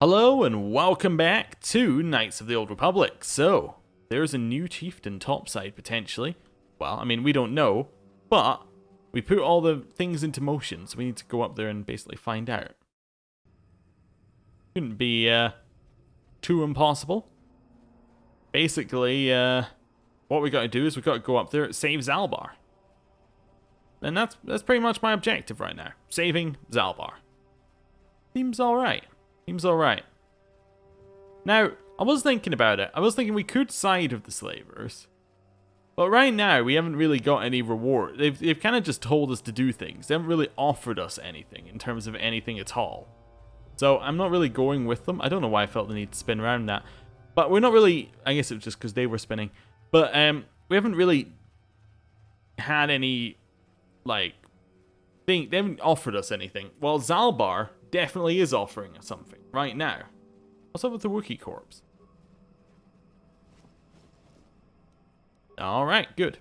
Hello and welcome back to Knights of the Old Republic. So, there's a new chieftain topside potentially. Well, I mean, we don't know, but we put all the things into motion, so we need to go up there and basically find out. Couldn't be too impossible. Basically, what we got to do is we got to go up there, save Zalbar. And that's pretty much my objective right now. Saving Zalbar. Seems alright. Seems alright. Now, I was thinking about it. I was thinking we could side with the slavers. But right now, we haven't really got any reward. They've kind of just told us to do things. They haven't really offered us anything in terms of anything at all. So, I'm not really going with them. I don't know why I felt the need to spin around that. But we're not really... I guess it was just because they were spinning. But we haven't really had any... like... they haven't offered us anything. Well, Zalbar definitely is offering us something right now. What's up with the Wookiee corpse? Alright, good.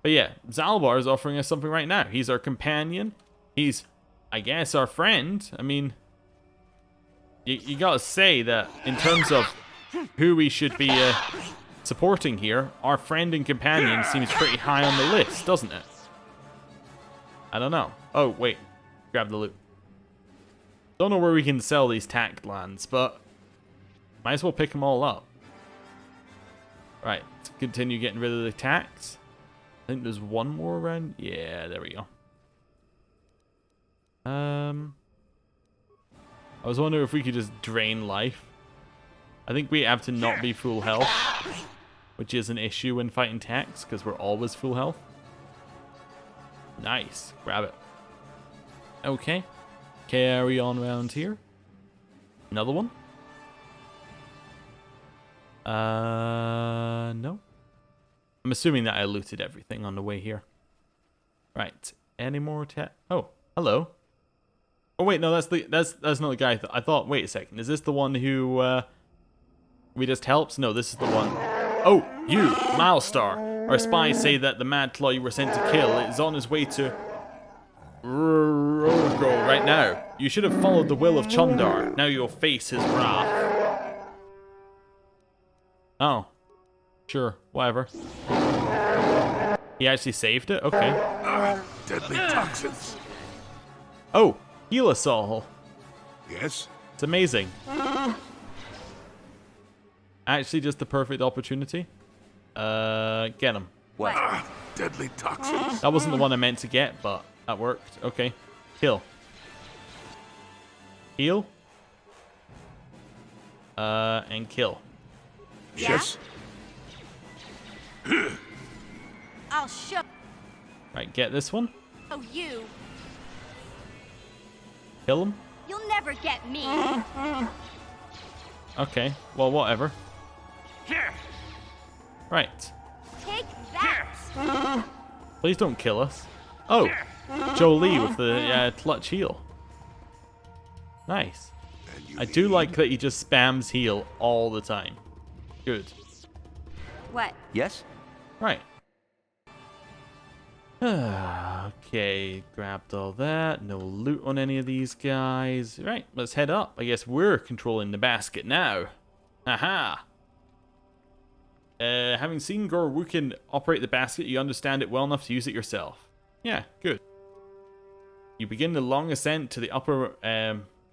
But yeah, Zalbar is offering us something right now. He's our companion. He's, I guess, our friend. I mean, you gotta say that in terms of who we should be supporting here, our friend and companion seems pretty high on the list, doesn't it? I don't know. Oh, wait. Grab the loot. Don't know where we can sell these tacked lands, but might as well pick them all up. Right, let's continue getting rid of the tacks. I think there's one more around. Yeah, there we go. I was wondering if we could just drain life. I think we have to not be full health, which is an issue when fighting tacks, because we're always full health. Nice. Grab it. Okay. Carry on around here. Another one? No. I'm assuming that I looted everything on the way here. Right. Any more Oh, hello. Oh wait, no, that's not the guy. I thought. Wait a second. Is this the one who we just helped? No, this is the one. Oh, you, Milestar. Our spies say that the mad claw you were sent to kill is on his way to Rogo right now. You should have followed the will of Chundar. Now you'll face his wrath. Oh. Sure, whatever. He actually saved it? Okay. Deadly toxins. Oh, heal us all. Yes? It's amazing. Actually, just the perfect opportunity. Get him. What? Deadly toxins. That wasn't the one I meant to get, but that worked. Okay. Kill. Heal. And kill. Yes? I'll show Right, get this one. you. Kill him. You'll never get me. Okay, well, whatever. Right. Take that. Please don't kill us. Oh, Jolie with the clutch heal. Nice. I do like that he just spams heal all the time. Good. What? Yes? Right. Okay, grabbed all that. No loot on any of these guys. Right, let's head up. I guess we're controlling the basket now. Aha! Having seen Gorwukin operate the basket, you understand it well enough to use it yourself. Yeah, good. You begin the long ascent to the upper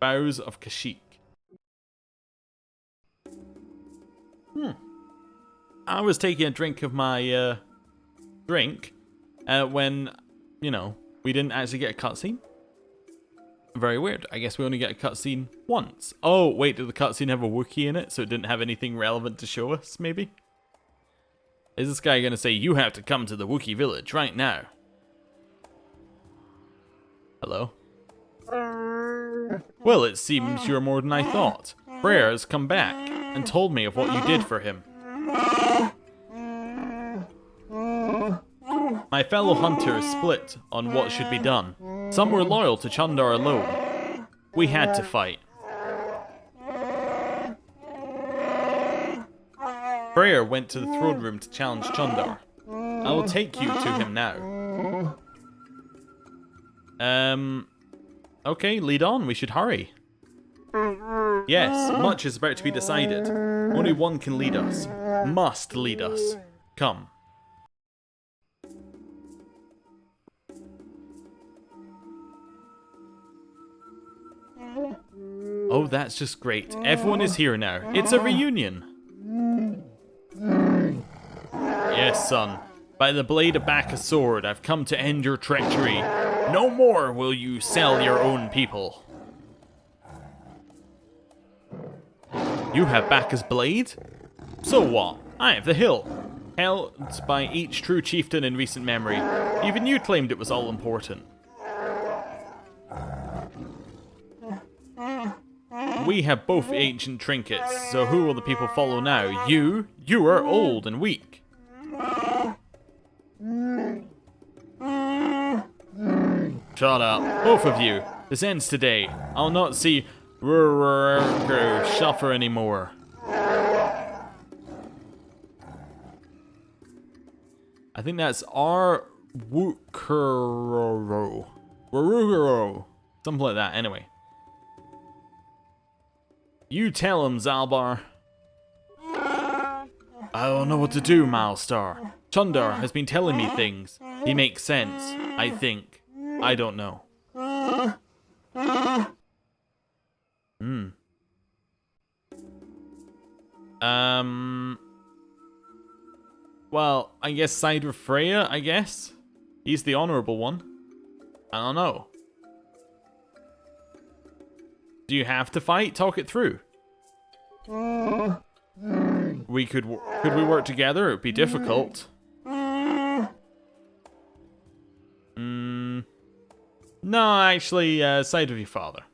boughs of Kashyyyk. I was taking a drink of my drink when, you know, we didn't actually get a cutscene. Very weird. I guess we only get a cutscene once. Oh, wait, did the cutscene have a Wookiee in it, so it didn't have anything relevant to show us, maybe? Is this guy going to say, you have to come to the Wookiee village right now? Hello? Well, it seems you're more than I thought. Brer has come back and told me of what you did for him. My fellow hunters split on what should be done. Some were loyal to Chundar alone. We had to fight. Brer went to the throne room to challenge Chundar. I will take you to him now. Okay, lead on. We should hurry. Yes, much is about to be decided. Only one can lead us. Must lead us. Come. Oh, that's just great. Everyone is here now. It's a reunion. Yes, son. By the blade of Bacchus' sword, I've come to end your treachery. No more will you sell your own people. You have Bacchus' blade? So what? I have the hill. Held by each true chieftain in recent memory. Even you claimed it was all important. We have both ancient trinkets, so who will the people follow now? You? You are old and weak. Shut up, both of you. This ends today. I'll not see suffer anymore. I think that's our Wukuro. Something like that, anyway. You tell him, Zalbar. I don't know what to do, Milestar. Chundar has been telling me things. He makes sense, I think. I don't know. Well, I guess side with Freya, I guess. He's the honorable one. I don't know. Do you have to fight? Talk it through. We could we work together? It would be difficult. No, actually, side with your father.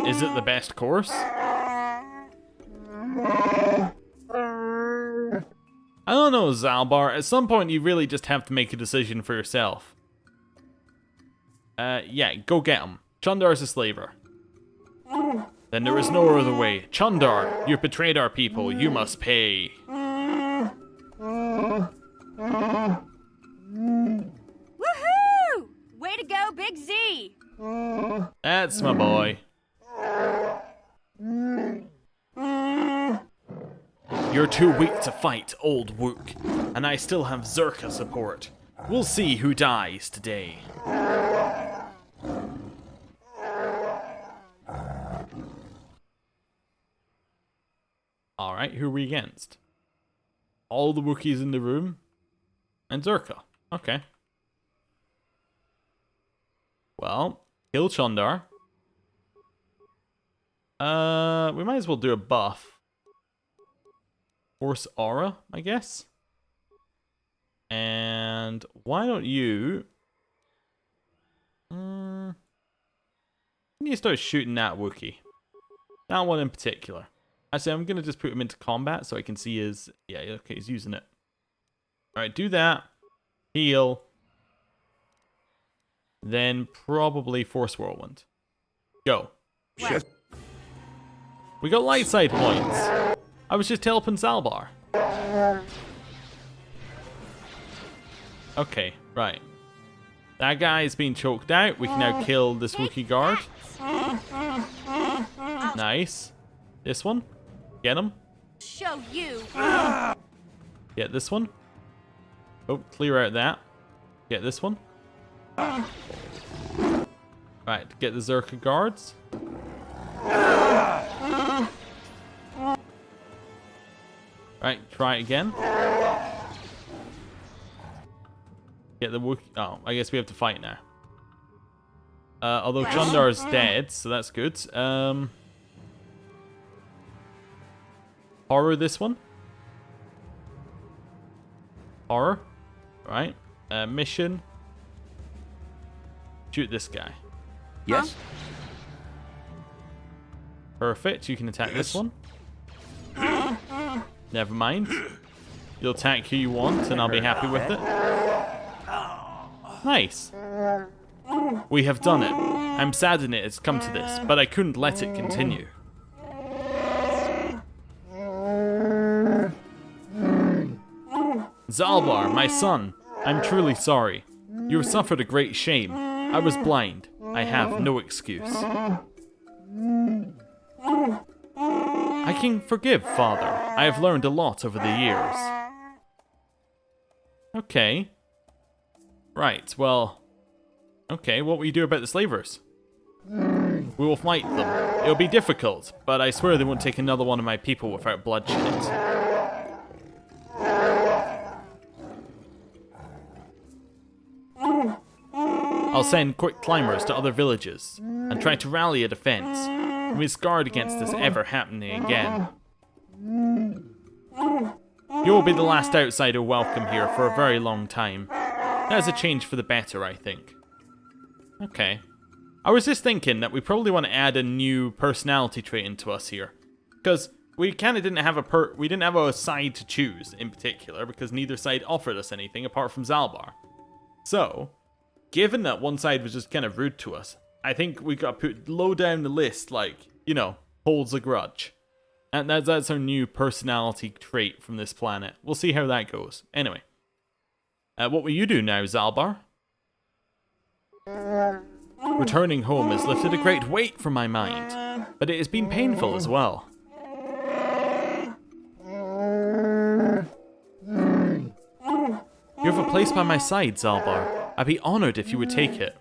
Is it the best course? I don't know, Zalbar. At some point, you really just have to make a decision for yourself. Yeah, go get him. Chundar's a slaver. Then there is no other way. Chundar, you've betrayed our people. You must pay. Woohoo! Way to go, Big Z! That's my boy. You're too weak to fight, old Wook. And I still have Zerka support. We'll see who dies today. Alright, who are we against? All the Wookiees in the room? And Zerka. Okay. Well, kill Chundar. We might as well do a buff. Force Aura, I guess. And why don't you... you need to start shooting that Wookiee. That one in particular. Actually, I'm going to just put him into combat so I can see his... Yeah, okay, he's using it. Alright, do that. Heal. Then probably Force Whirlwind. Go. Shit. We got light side points. I was just helping Zalbar. Okay, right. That guy's been choked out. We can now kill this Wookiee guard. Nice. This one. Get him. Show you. Get this one. Oh, clear out that. Get this one. Right, get the Zerka guards. Right, try it again. Get the Wookiee. Oh, I guess we have to fight now. Although Chundar's dead, so that's good. Horror this one. Horror. Right. Mission. Shoot this guy. Yes. Perfect. You can attack this one. Never mind. You'll attack who you want, and I'll be happy with it. Nice. We have done it. I'm saddened it has come to this, but I couldn't let it continue. Zalbar, my son, I'm truly sorry. You have suffered a great shame. I was blind. I have no excuse. I can forgive, Father. I have learned a lot over the years. Okay. Right, well... Okay, what will you do about the slavers? We will fight them. It'll be difficult, but I swear they won't take another one of my people without bloodshed. I'll send quick climbers to other villages and try to rally a defense. We must guard against this ever happening again. You will be the last outsider welcome here for a very long time. That is a change for the better, I think. Okay. I was just thinking that we probably want to add a new personality trait into us here, because we kind of didn't have a side to choose in particular, because neither side offered us anything apart from Zalbar. So, given that one side was just kind of rude to us, I think we got to put low down the list, like, you know, holds a grudge. And that's our new personality trait from this planet. We'll see how that goes. Anyway. What will you do now, Zalbar? Returning home has lifted a great weight from my mind, but it has been painful as well. You have a place by my side, Zalbar. I'd be honored if you would take it.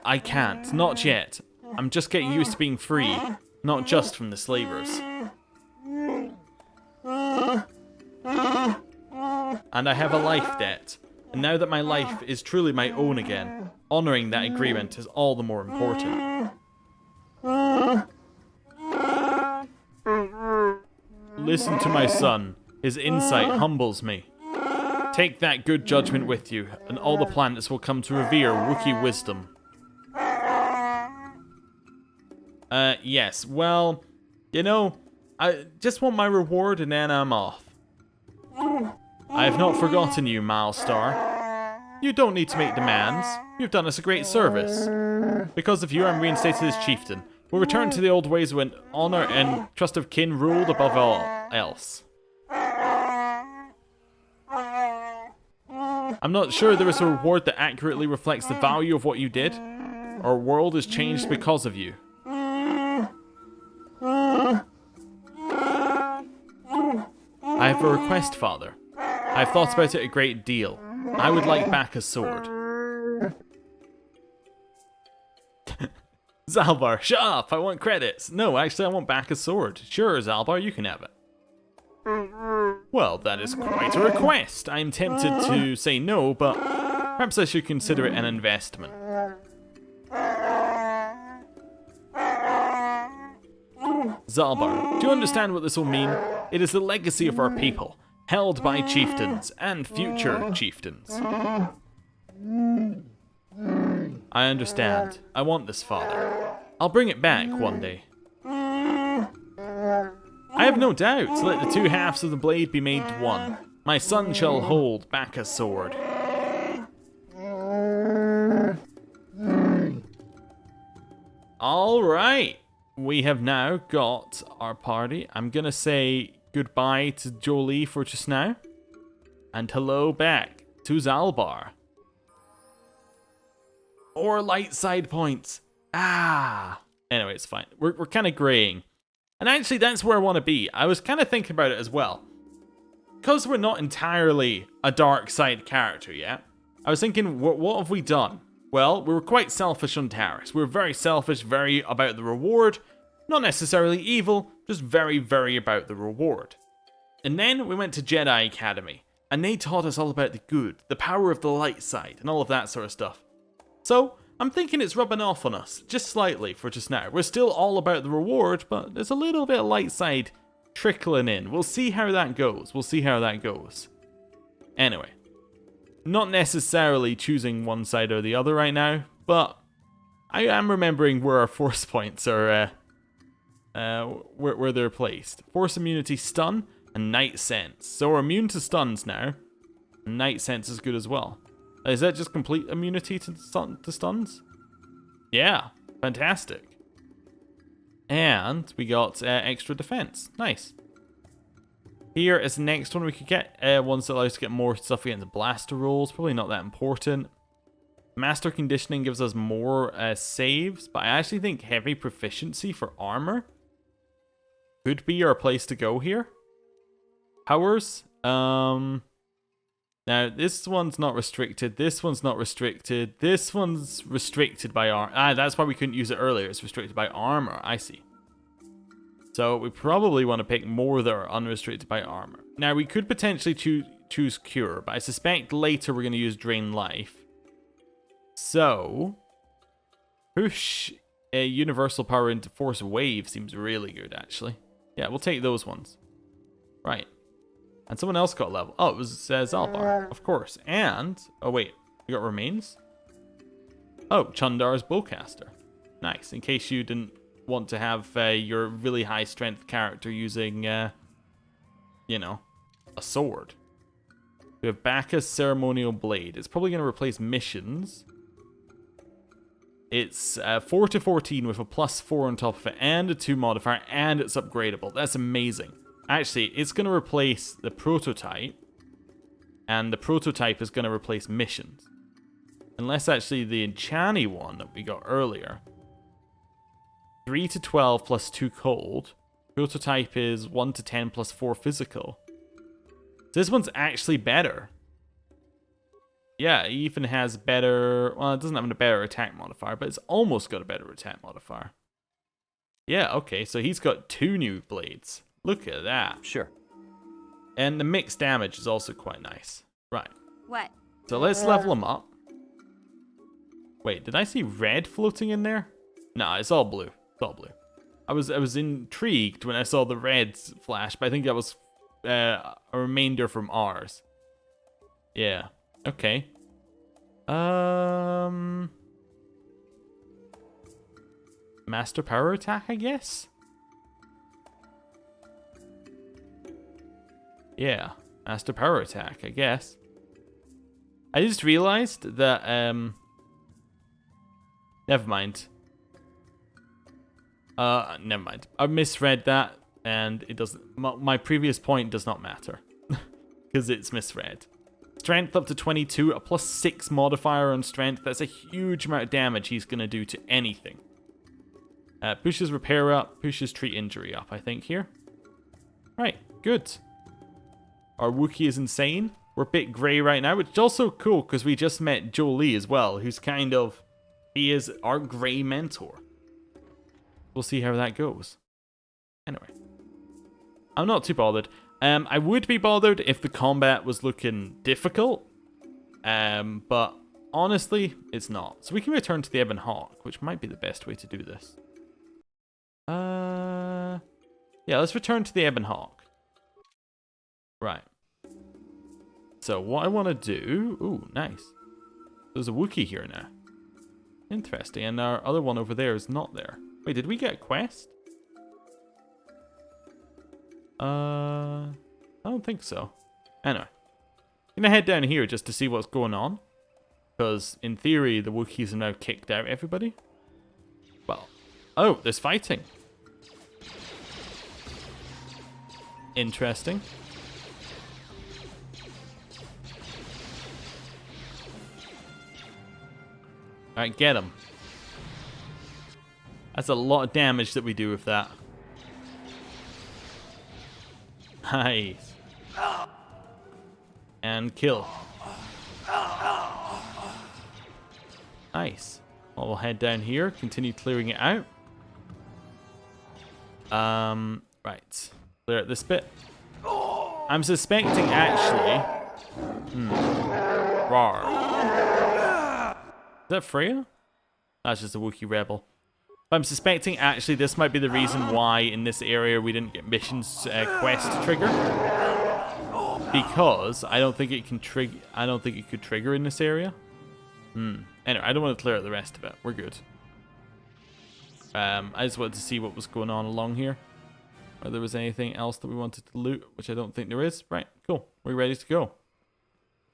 I can't. Not yet. I'm just getting used to being free, not just from the slavers. And I have a life debt. And now that my life is truly my own again, honoring that agreement is all the more important. Listen to my son. His insight humbles me. Take that good judgment with you, and all the planets will come to revere Wookiee wisdom. Yes, well, you know, I just want my reward and then I'm off. I have not forgotten you, Milestar. You don't need to make demands. You've done us a great service. Because of you, I'm reinstated as chieftain. We'll return to the old ways when honor and trust of kin ruled above all else. I'm not sure there is a reward that accurately reflects the value of what you did. Our world has changed because of you. I have a request, Father. I've thought about it a great deal. I would like back a sword. Zalbar, shut up! I want credits. No, actually, I want back a sword. Sure, Zalbar, you can have it. Well, that is quite a request. I'm tempted to say no, but perhaps I should consider it an investment. Zalbar, do you understand what this will mean? It is the legacy of our people, held by chieftains and future chieftains. I understand. I want this, Father. I'll bring it back one day. I have no doubt. Let the two halves of the blade be made one. My son shall hold back a sword. Alright. We have now got our party. I'm gonna say goodbye to Jolie for just now. And hello back to Zalbar. Or light side points. Anyway, it's fine. We're kind of graying. And actually, that's where I want to be. I was kind of thinking about it as well. Because we're not entirely a dark side character yet, I was thinking, what have we done? Well, we were quite selfish on Taris. We were very selfish, very about the reward. Not necessarily evil, just very, very about the reward. And then we went to Jedi Academy. And they taught us all about the good, the power of the light side, and all of that sort of stuff. So, I'm thinking it's rubbing off on us, just slightly for just now. We're still all about the reward, but there's a little bit of light side trickling in. We'll see how that goes. Anyway, not necessarily choosing one side or the other right now, but I am remembering where our force points are, where they're placed. Force immunity, stun, and night sense. So we're immune to stuns now, and night sense is good as well. Is that just complete immunity to stuns? Yeah, fantastic. And we got extra defense. Nice. Here is the next one we could get. Ones that allow us to get more stuff against blaster rolls. Probably not that important. Master Conditioning gives us more saves, but I actually think Heavy Proficiency for armor could be our place to go here. Powers. Now, this one's not restricted. This one's not restricted. This one's restricted by armor. That's why we couldn't use it earlier. It's restricted by armor. I see. So we probably want to pick more that are unrestricted by armor. Now, we could potentially choose Cure, but I suspect later we're going to use Drain Life. So, push a Universal Power into Force Wave seems really good, actually. Yeah, we'll take those ones. Right. And someone else got level. Oh, it was Zalbar, of course. And, oh wait, we got Remains? Oh, Chundar's Bowcaster. Nice, in case you didn't want to have your really high strength character using, you know, a sword. We have Bacchus Ceremonial Blade. It's probably going to replace missions. It's 4 to 14 with a +4 on top of it and a 2 modifier, and it's upgradable. That's amazing. Actually, it's going to replace the prototype, and the prototype is going to replace missions. Unless actually the Enchani one that we got earlier. 3 to 12 plus 2 cold. Prototype is 1 to 10 plus 4 physical. So this one's actually better. Yeah, it even has better... Well, it doesn't have a better attack modifier, but it's almost got a better attack modifier. Yeah, okay, so he's got 2 new blades. Look at that. Sure. And the mixed damage is also quite nice. Right. What? So let's level him up. Wait, did I see red floating in there? No, it's all blue. It's all blue. I was intrigued when I saw the reds flash, but I think that was a remainder from ours. Yeah. Okay. Master Power Attack, I guess? Yeah. Master Power Attack, I guess. I just realized that, never mind. Never mind. I misread that, and it doesn't... My previous point does not matter. Because it's misread. Strength up to 22, a +6 modifier on strength. That's a huge amount of damage he's going to do to anything. Pushes repair up, pushes treat injury up, I think, here. Right, good. Our Wookiee is insane. We're a bit grey right now, which is also cool because we just met Jolie as well, who's kind of... He is our grey mentor. We'll see how that goes. Anyway. I'm not too bothered. I would be bothered if the combat was looking difficult. But honestly, it's not. So we can return to the Ebon Hawk, which might be the best way to do this. Yeah, let's return to the Ebon Hawk. Right. So what I want to do... Ooh, nice. There's a Wookiee here now. Interesting. And our other one over there is not there. Wait, did we get a quest? I don't think so. Anyway. I'm gonna head down here just to see what's going on. Because, in theory, the Wookiees have now kicked out everybody. Well. Oh, there's fighting. Interesting. Alright, get him. That's a lot of damage that we do with that. Nice. And kill. Nice. Well, we'll head down here, continue clearing it out. Right. Clear out this bit. I'm suspecting actually... Rawr. Is that Freya? That's just a Wookiee rebel. But I'm suspecting actually this might be the reason why in this area we didn't get missions quest trigger. Because I don't think it can trigger. I don't think it could trigger in this area. Anyway, I don't want to clear out the rest of it. We're good. I just wanted to see what was going on along here. Whether there was anything else that we wanted to loot, which I don't think there is. Right, cool. We're ready to go.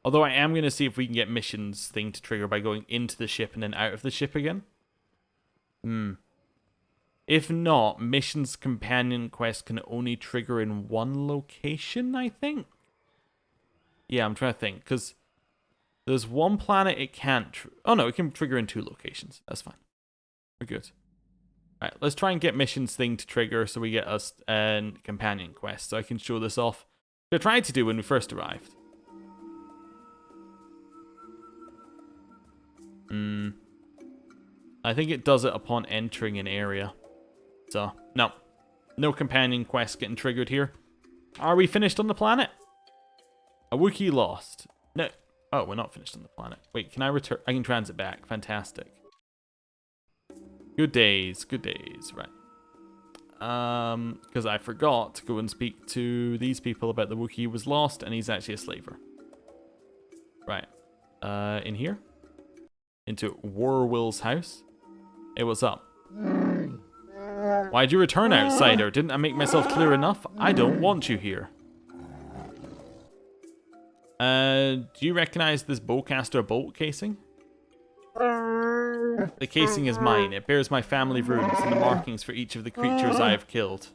Although I am going to see if we can get missions thing to trigger by going into the ship and then out of the ship again. If not, missions companion quest can only trigger in one location, I think? Yeah, I'm trying to think, because there's one planet it can't... oh, no, it can trigger in 2 locations. That's fine. We're good. Alright, let's try and get missions thing to trigger so we get us a companion quest, so I can show this off. I tried to do when we first arrived. I think it does it upon entering an area. So, no. No companion quest getting triggered here. Are we finished on the planet? A Wookiee lost. No. Oh, we're not finished on the planet. Wait, can I return? I can transit back. Fantastic. Good days. Good days. Right. Because I forgot to go and speak to these people about the Wookiee was lost, and he's actually a slaver. Right. In here? Into Warwill's house? Hey, what's up? Why'd you return, outsider? Didn't I make myself clear enough? I don't want you here. Do you recognize this bowcaster bolt casing? The casing is mine. It bears my family runes and the markings for each of the creatures I have killed.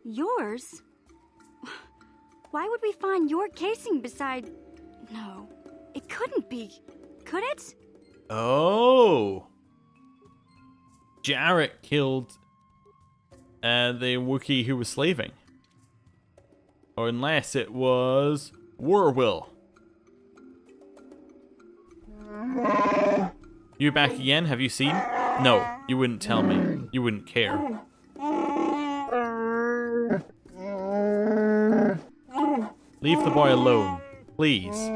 Yours? Why would we find your casing beside... No, it couldn't be. Could it? Oh! Jarrett killed the Wookiee who was slaving. Or unless it was Warwill. You back again? Have you seen? No, you wouldn't tell me. You wouldn't care. Leave the boy alone, please.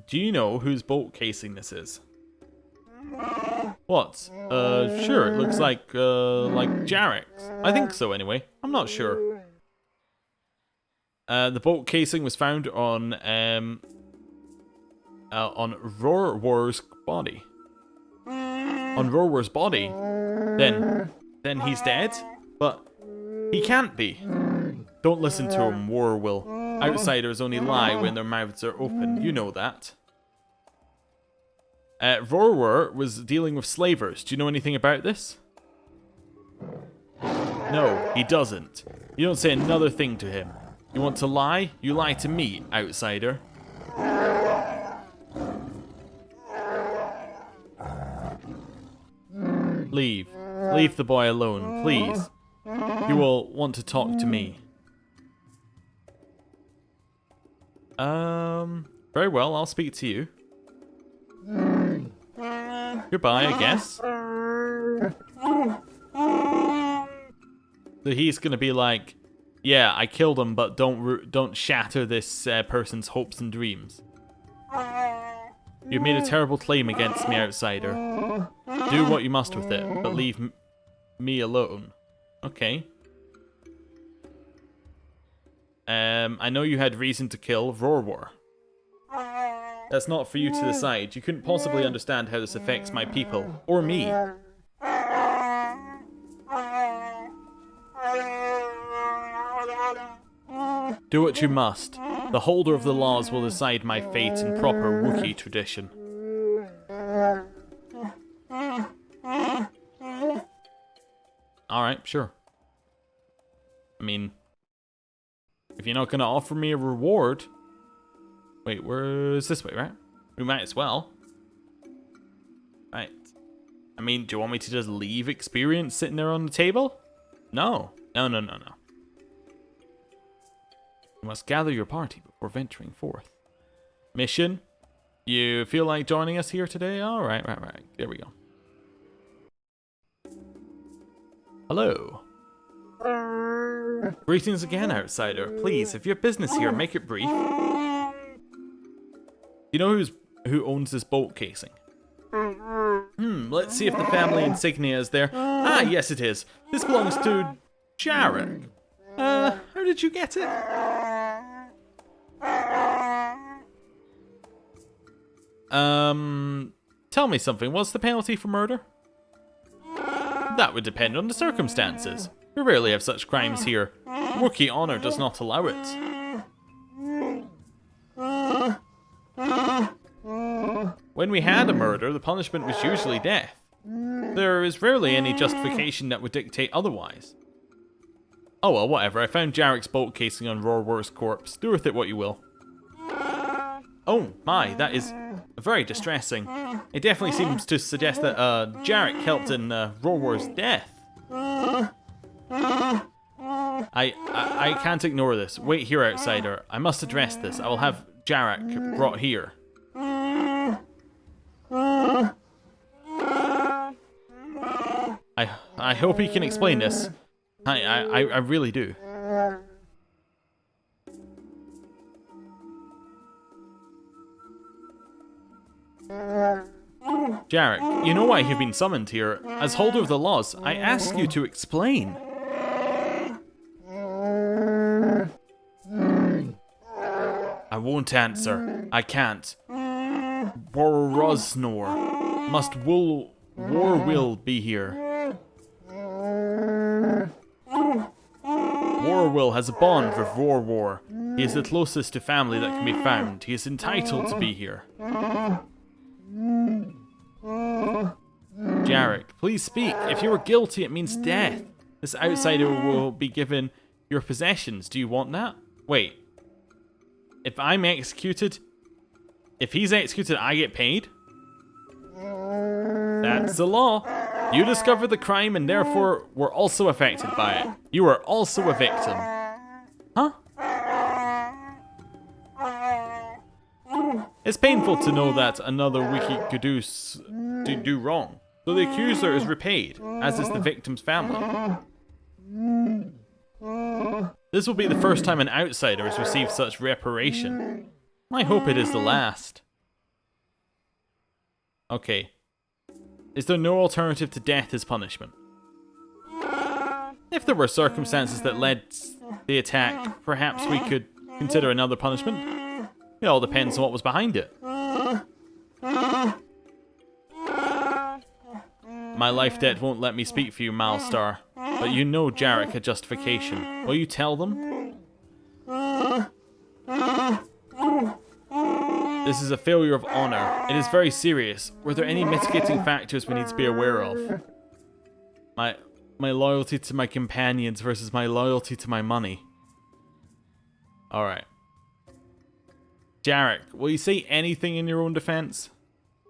Do you know whose bolt casing this is? What? Sure, it looks like Jarrett's. I think so anyway. I'm not sure. The bolt casing was found on Rorwar's body. On Rorwar's body? Then he's dead? But he can't be. Don't listen to him, Warwill. Outsiders only lie when their mouths are open. You know that. Rorwar was dealing with slavers. Do you know anything about this? No, he doesn't. You don't say another thing to him. You want to lie? You lie to me, outsider. Leave. Leave the boy alone, please. You will want to talk to me. Very well, I'll speak to you. Goodbye, I guess. So he's gonna be like, yeah, I killed him, but don't shatter this person's hopes and dreams. You've made a terrible claim against me, outsider. Do what you must with it, but leave me alone. Okay. I know you had reason to kill Rorwar. That's not for you to decide. You couldn't possibly understand how this affects my people, or me. Do what you must. The holder of the laws will decide my fate in proper Wookiee tradition. Alright, sure. I mean, if you're not going to offer me a reward... Wait, where's this way, right? We might as well. Right. I mean, do you want me to just leave experience sitting there on the table? No. No. You must gather your party before venturing forth. Mission? You feel like joining us here today? All right. There we go. Hello. Greetings again, outsider. Please, if you have business here, make it brief. You know who owns this bolt casing? Let's see if the family insignia is there. Ah, yes it is. This belongs to Jarek. How did you get it? Tell me something. What's the penalty for murder? That would depend on the circumstances. We rarely have such crimes here. Wookiee honor does not allow it. When we had a murder, the punishment was usually death. There is rarely any justification that would dictate otherwise. Oh well, whatever. I found Jarek's bolt casing on Rorwar's corpse. Do with it what you will. Oh my, that is very distressing. It definitely seems to suggest that Jarek helped in Rorwar's death. I can't ignore this. Wait here, outsider. I must address this. I will have Jarek brought here. I hope he can explain this. I really do. Jarek, you know why you've been summoned here. As holder of the laws, I ask you to explain. I won't answer. I can't. Borosnor. Must War will be here. War has a bond with War. He is the closest to family that can be found. He is entitled to be here. Jarek, please speak. If you are guilty, it means death. This outsider will be given your possessions. Do you want that? Wait. If I'm executed, if he's executed, I get paid? That's the law. You discovered the crime and therefore were also affected by it. You are also a victim. Huh? It's painful to know that another Wookiee could do wrong. So the accuser is repaid, as is the victim's family. This will be the first time an outsider has received such reparation. I hope it is the last. Okay. Is there no alternative to death as punishment? If there were circumstances that led the attack, perhaps we could consider another punishment. It all depends on what was behind it. My life debt won't let me speak for you, Malstar. But you know Jarek had justification. Will you tell them? This is a failure of honor. It is very serious. Were there any mitigating factors we need to be aware of? My loyalty to my companions versus my loyalty to my money. Alright. Jarek, will you say anything in your own defense?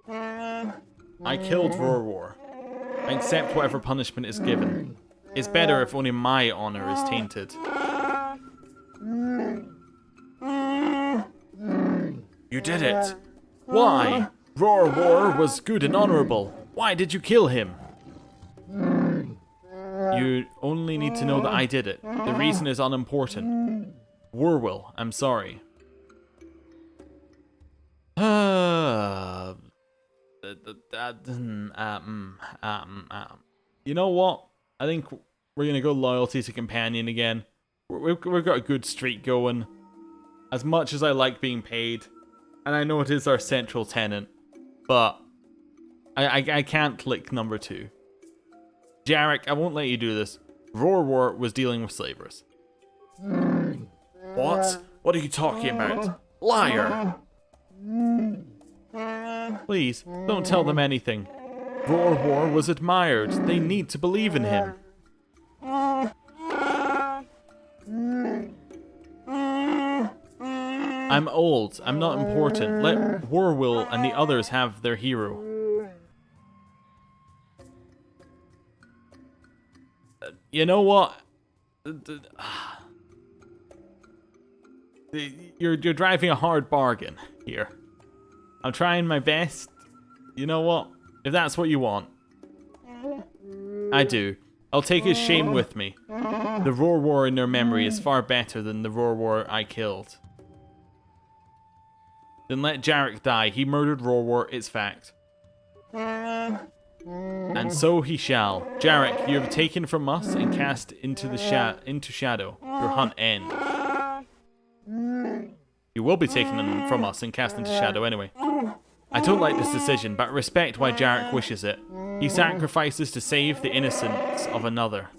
I killed Rorwar. I accept whatever punishment is given. It's better if only my honor is tainted. You did it. Why? Rorwar was good and honorable. Why did you kill him? You only need to know that I did it. The reason is unimportant. Warwill, I'm sorry. You know what? I think we're gonna go loyalty to companion again. We've got a good streak going. As much as I like being paid, and I know it is our central tenet, but I can't click number 2. Jarek, I won't let you do this. Rorwar was dealing with slavers. What? What are you talking about? Liar! Please, don't tell them anything. Rorwar was admired. They need to believe in him. I'm old. I'm not important. Let Warwill and the others have their hero. You know what? You're driving a hard bargain here. I'm trying my best. You know what? If that's what you want. I do. I'll take his shame with me. The Rorwar in their memory is far better than the Rorwar I killed. Then let Jarek die. He murdered Rorwar, it's fact. And so he shall. Jarek, you have taken from us and cast into the shadow. Your hunt ends. You will be taken from us and cast into shadow anyway. I don't like this decision, but respect why Jarek wishes it. He sacrifices to save the innocence of another.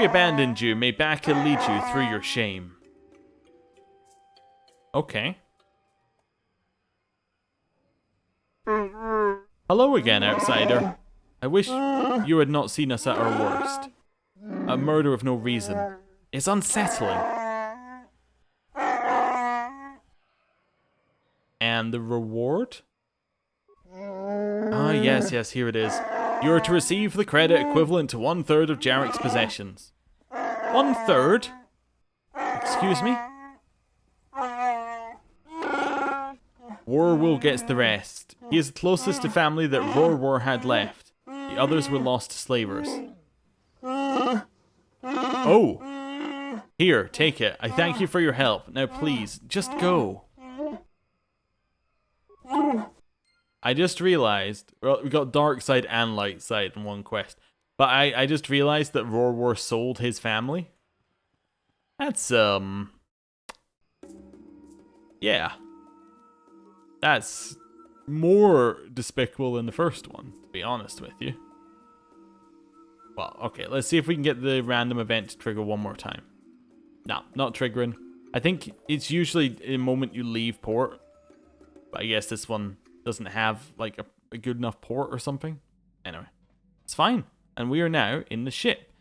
abandoned you. May Baka lead you through your shame. Okay. Hello again, outsider. I wish you had not seen us at our worst. A murder of no reason. It's unsettling. And the reward? Ah, yes, here it is. You are to receive the credit equivalent to 1/3 of Jarek's possessions. 1/3? Excuse me? Warwar gets the rest. He is the closest to family that Rorwar had left. The others were lost to slavers. Oh! Here, take it. I thank you for your help. Now please, just go. I just realized, well, we got dark side and light side in one quest. But I just realized that Rorwar sold his family. That's, yeah. That's more despicable than the first one, to be honest with you. Well, okay, let's see if we can get the random event to trigger one more time. No, not triggering. I think it's usually the moment you leave port. But I guess this one doesn't have, like, a good enough port or something. Anyway, it's fine. And we are now in the ship.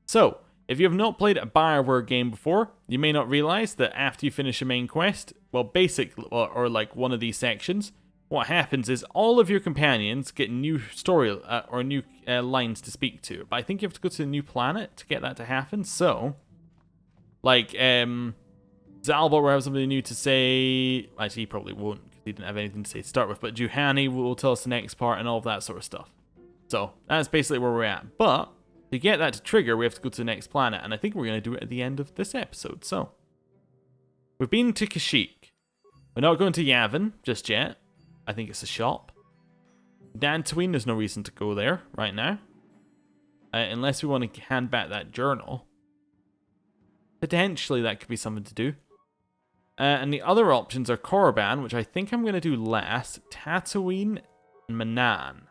So, if you have not played a Bioware game before, you may not realize that after you finish a main quest, well, basically, or like one of these sections, what happens is all of your companions get new story or new lines to speak to. But I think you have to go to a new planet to get that to happen. So, like, Zalba will have something new to say. Actually, he probably won't because he didn't have anything to say to start with. But Juhani will tell us the next part and all of that sort of stuff. So, that's basically where we're at. But to get that to trigger, we have to go to the next planet. And I think we're going to do it at the end of this episode. So, we've been to Kashyyyk. We're not going to Yavin just yet. I think it's a shop. Dantooine, there's no reason to go there right now. Unless we want to hand back that journal. Potentially that could be something to do. And the other options are Korriban, which I think I'm going to do last. Tatooine and Manaan.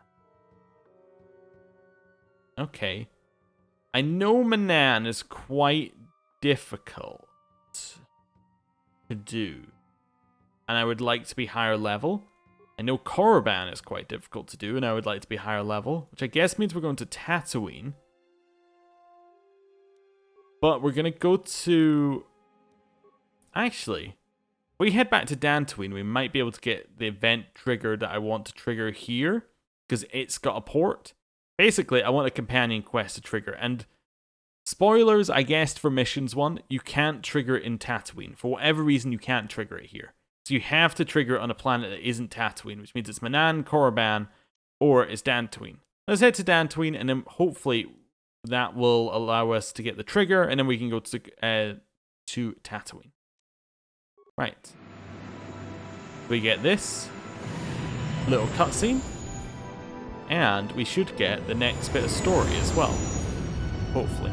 Okay. I know Manaan is quite difficult to do. And I would like to be higher level. I know Korriban is quite difficult to do, and I would like to be higher level, which I guess means we're going to Tatooine. But we're going to go to... Actually, if we head back to Dantooine, we might be able to get the event trigger that I want to trigger here, because it's got a port. Basically, I want a companion quest to trigger, and spoilers, I guess, for Missions 1, you can't trigger it in Tatooine. For whatever reason, you can't trigger it here. So you have to trigger it on a planet that isn't Tatooine, which means it's Manaan, Korriban, or it's Dantooine. Let's head to Dantooine, and then hopefully that will allow us to get the trigger, and then we can go to Tatooine. Right. We get this little cutscene, and we should get the next bit of story as well. Hopefully.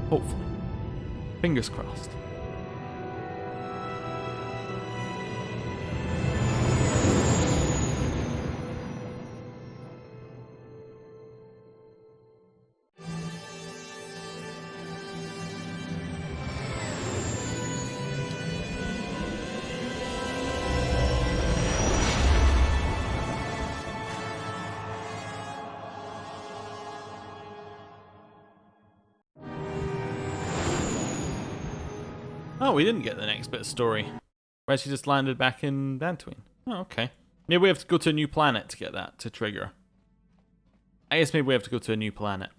Hopefully. Fingers crossed. Oh, we didn't get the next bit of story. Where she just landed back in Dantooine. Oh, okay. Maybe we have to go to a new planet to get that to trigger. I guess maybe we have to go to a new planet.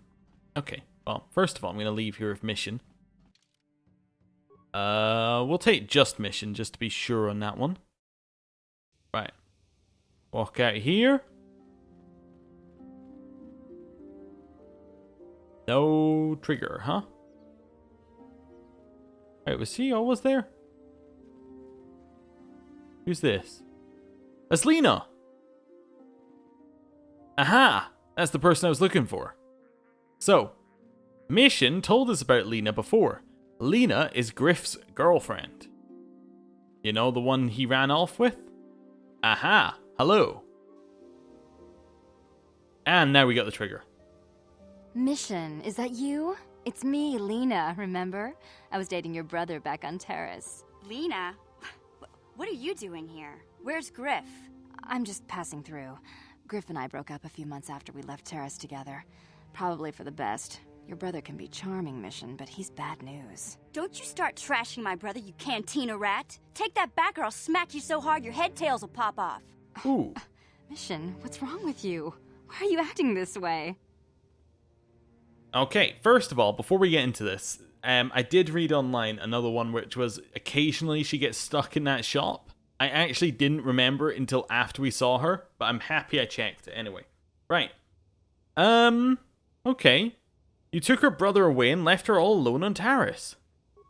Okay, well, first of all, I'm going to leave here with mission. We'll take just mission, just to be sure on that one. Right. Walk out here. No trigger, huh? Wait, was she always there? Who's this? That's Lena! Aha! That's the person I was looking for. So, Mission told us about Lena before. Lena is Griff's girlfriend. You know, the one he ran off with? Aha! Hello. And now we got the trigger. Mission, is that you? It's me, Lena, remember? I was dating your brother back on Terrace. Lena? What are you doing here? Where's Griff? I'm just passing through. Griff and I broke up a few months after we left Terrace together. Probably for the best. Your brother can be charming, Mission, but he's bad news. Don't you start trashing my brother, you cantina rat. Take that back or I'll smack you so hard your head tails will pop off. Ooh. Mission, what's wrong with you? Why are you acting this way? Okay, first of all, before we get into this, I did read online another one which was occasionally she gets stuck in that shop. I actually didn't remember it until after we saw her, but I'm happy I checked it anyway. Right. Okay. You took her brother away and left her all alone on Terrace.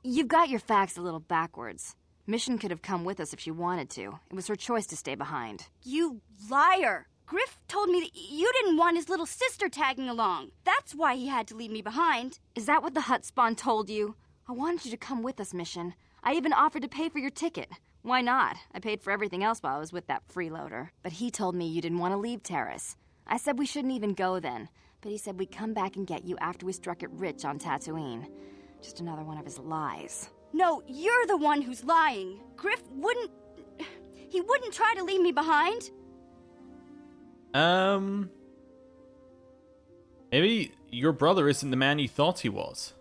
You've got your facts a little backwards. Mission could have come with us if she wanted to. It was her choice to stay behind. You liar! Griff told me that you didn't want his little sister tagging along. That's why he had to leave me behind. Is that what the hut spawn told you? I wanted you to come with us, Mission. I even offered to pay for your ticket. Why not? I paid for everything else while I was with that freeloader. But he told me you didn't want to leave Terrace. I said we shouldn't even go then. But he said we'd come back and get you after we struck it rich on Tatooine. Just another one of his lies. No, you're the one who's lying. Griff wouldn't... He wouldn't try to leave me behind. Maybe your brother isn't the man you thought he was.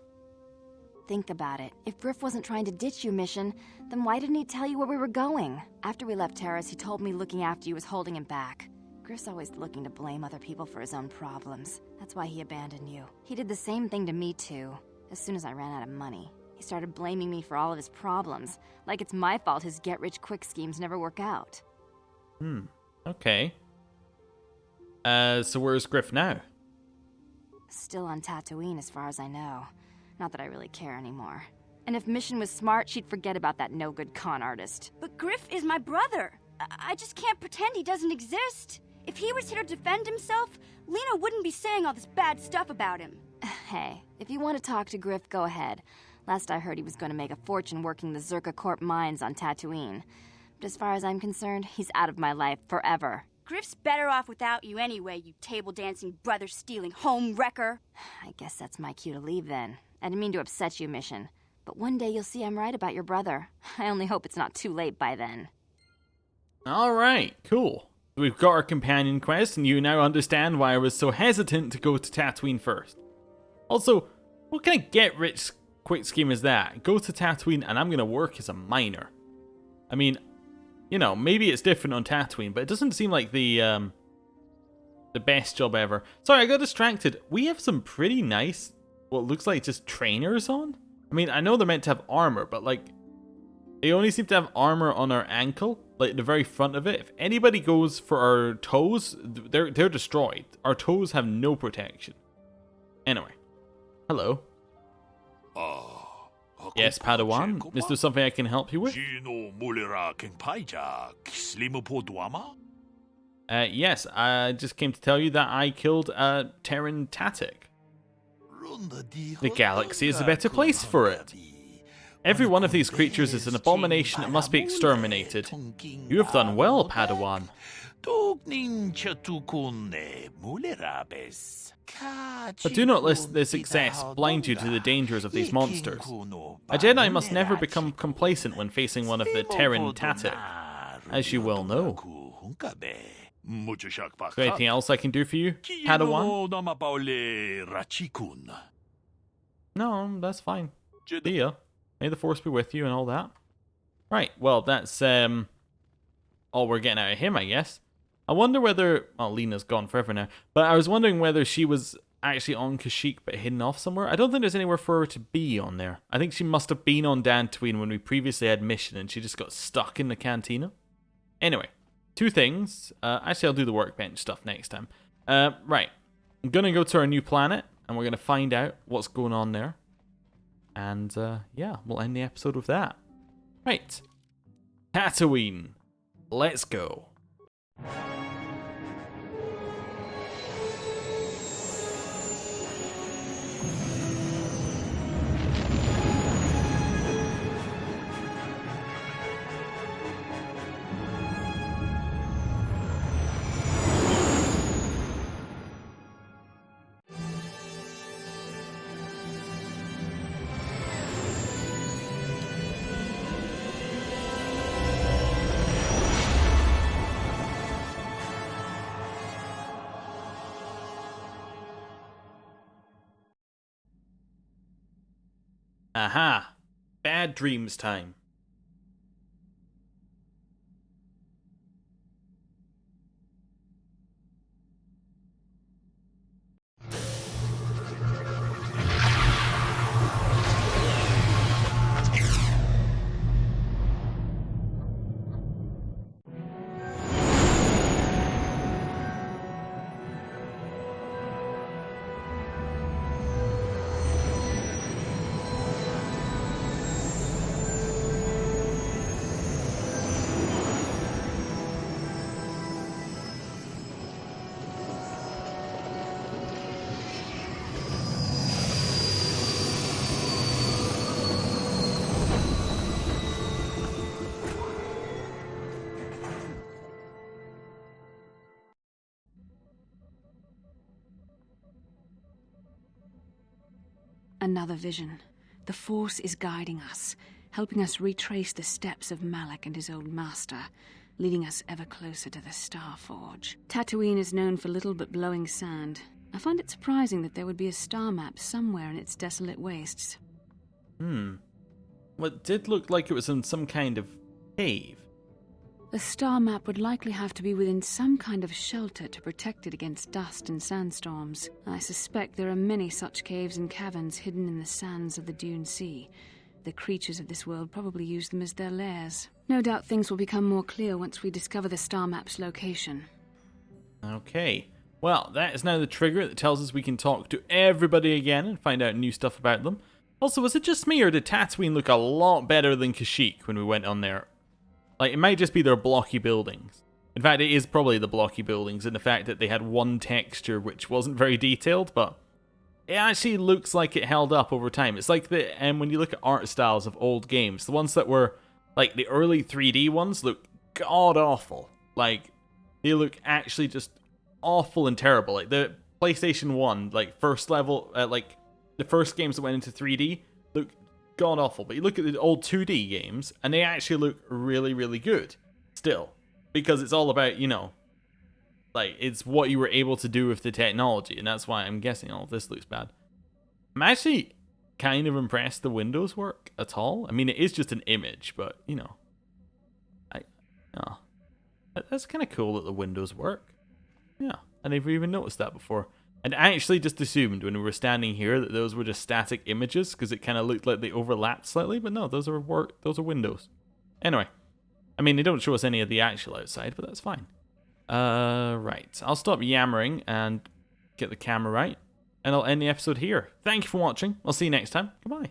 Think about it. If Griff wasn't trying to ditch you, Mission, then why didn't he tell you where we were going? After we left Terrace, he told me looking after you was holding him back. Griff's always looking to blame other people for his own problems. That's why he abandoned you. He did the same thing to me, too. As soon as I ran out of money, he started blaming me for all of his problems. Like it's my fault his get-rich-quick schemes never work out. Okay. So where's Griff now? Still on Tatooine, as far as I know. Not that I really care anymore. And if Mission was smart, she'd forget about that no-good con artist. But Griff is my brother. I just can't pretend he doesn't exist. If he was here to defend himself, Lena wouldn't be saying all this bad stuff about him. Hey, if you want to talk to Griff, go ahead. Last I heard he was going to make a fortune working the Zerka Corp mines on Tatooine. But as far as I'm concerned, he's out of my life forever. Griff's better off without you anyway, you table-dancing, brother-stealing home wrecker. I guess that's my cue to leave then. I didn't mean to upset you, Mission. But one day you'll see I'm right about your brother. I only hope it's not too late by then. Alright, cool. We've got our companion quest, and you now understand why I was so hesitant to go to Tatooine first. Also, what kind of get-rich-quick scheme is that? Go to Tatooine and I'm gonna work as a miner. I mean, you know, maybe it's different on Tatooine, but it doesn't seem like the best job ever. Sorry, I got distracted. We have some pretty nice, what looks like just trainers on. I mean, I know they're meant to have armor, but like, they only seem to have armor on our ankle, like the very front of it. If anybody goes for our toes, they're destroyed. Our toes have no protection. Anyway, hello. Yes, Padawan. Is there something I can help you with? Yes, I just came to tell you that I killed Terran Tatic. The galaxy is a better place for it. Every one of these creatures is an abomination that must be exterminated. You have done well, Padawan. But do not let this success blind you to the dangers of these monsters. A Jedi must never become complacent when facing one of the Terran Tatic, as you well know. Is there anything else I can do for you, Padawan? No, that's fine. See ya. May the Force be with you and all that. Right, well, that's all we're getting out of him, I guess. I wonder whether... Oh, Lena's gone forever now. But I was wondering whether she was actually on Kashyyyk but hidden off somewhere. I don't think there's anywhere for her to be on there. I think she must have been on Dantooine when we previously had mission and she just got stuck in the cantina. Anyway, two things. Actually, I'll do the workbench stuff next time. Right. I'm going to go to our new planet and we're going to find out what's going on there. And, yeah, we'll end the episode with that. Right. Tatooine. Let's go. Aha! Bad dreams time. Another vision. The Force is guiding us, helping us retrace the steps of Malak and his old master, leading us ever closer to the Star Forge. Tatooine is known for little but blowing sand. I find it surprising that there would be a star map somewhere in its desolate wastes. Well, it did look like it was in some kind of cave. The star map would likely have to be within some kind of shelter to protect it against dust and sandstorms. I suspect there are many such caves and caverns hidden in the sands of the Dune Sea. The creatures of this world probably use them as their lairs. No doubt things will become more clear once we discover the star map's location. Okay. Well, that is now the trigger that tells us we can talk to everybody again and find out new stuff about them. Also, was it just me or did Tatooine look a lot better than Kashyyyk when we went on there? Like, it might just be their blocky buildings. In fact, it is probably the blocky buildings and the fact that they had one texture which wasn't very detailed, but it actually looks like it held up over time. It's like when you look at art styles of old games, the ones that were, like, the early 3D ones look god-awful. Like, they look actually just awful and terrible. Like, the PlayStation 1, like, first level, like, the first games that went into 3D look god awful, but you look at the old 2D games and they actually look really, really good still, because it's all about, you know, like, it's what you were able to do with the technology, and that's why I'm guessing all of this looks bad. I'm actually kind of impressed the windows work at all. I mean, it is just an image, but, you know, that's kind of cool that the windows work. Yeah, I never even noticed that before. And I actually just assumed when we were standing here that those were just static images because it kind of looked like they overlapped slightly, but no, those are windows. Anyway, I mean, they don't show us any of the actual outside, but that's fine. Right, I'll stop yammering and get the camera right, and I'll end the episode here. Thank you for watching. I'll see you next time. Goodbye.